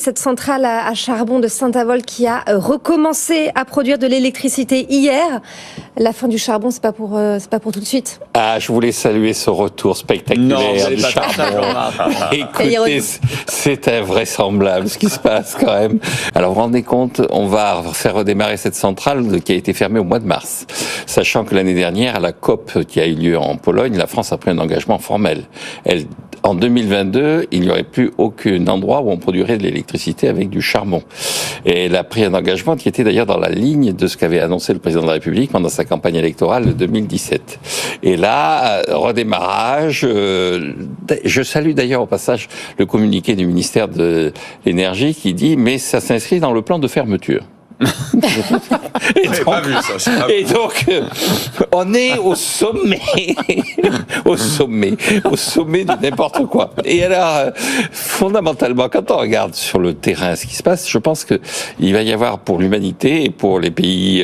Cette centrale à charbon de Saint-Avold qui a recommencé à produire de l'électricité hier. La fin du charbon, c'est pas pour tout de suite. Ah, je voulais saluer ce retour spectaculaire du charbon. Écoutez, c'est invraisemblable ce qui se passe quand même. Alors vous vous rendez compte, on va faire redémarrer cette centrale qui a été fermée au mois de mars. Sachant que l'année dernière, à la COP qui a eu lieu en Pologne, la France a pris un engagement formel. En 2022, il n'y aurait plus aucun endroit où on produirait de l'électricité avec du charbon. Et elle a pris un engagement qui était d'ailleurs dans la ligne de ce qu'avait annoncé le président de la République pendant sa campagne électorale de 2017. Et là, redémarrage. Je salue d'ailleurs au passage le communiqué du ministère de l'Énergie qui dit « mais ça s'inscrit dans le plan de fermeture ». Et donc, on est au sommet de n'importe quoi. Et alors, fondamentalement, quand on regarde sur le terrain ce qui se passe, je pense que il va y avoir pour l'humanité et pour les pays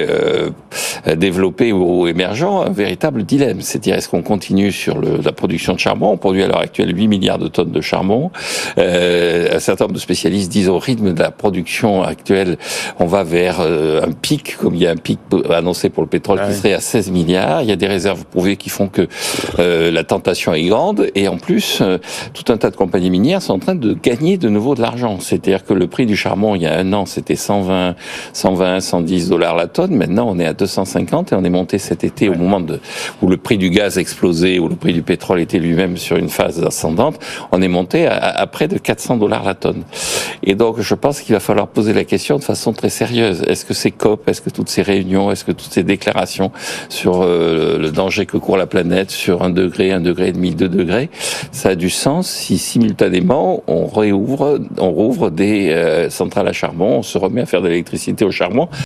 développés ou émergents un véritable dilemme. C'est-à-dire, est-ce qu'on continue sur la production de charbon? On produit à l'heure actuelle 8 milliards de tonnes de charbon. Un certain nombre de spécialistes disent au rythme de la production actuelle, on va vers un pic, comme il y a un pic annoncé pour le pétrole qui serait à 16 milliards. Il y a des réserves prouvées qui font que la tentation est grande. Et en plus, tout un tas de compagnies minières sont en train de gagner de nouveau de l'argent. C'est-à-dire que le prix du charbon, il y a un an, c'était 120, 110 dollars la tonne. Maintenant, on est à 250 et on est monté cet été au moment où le prix du gaz explosait, où le prix du pétrole était lui-même sur une phase ascendante. On est monté à près de 400 dollars la tonne. Et donc, je pense qu'il va falloir poser la question de façon très sérieuse. Est-ce que ces COP, est-ce que toutes ces réunions, est-ce que toutes ces déclarations sur le danger que court la planète, sur 1 degré, 1,5 degré, 2 degrés, ça a du sens si simultanément on rouvre des centrales à charbon, on se remet à faire de l'électricité au charbon,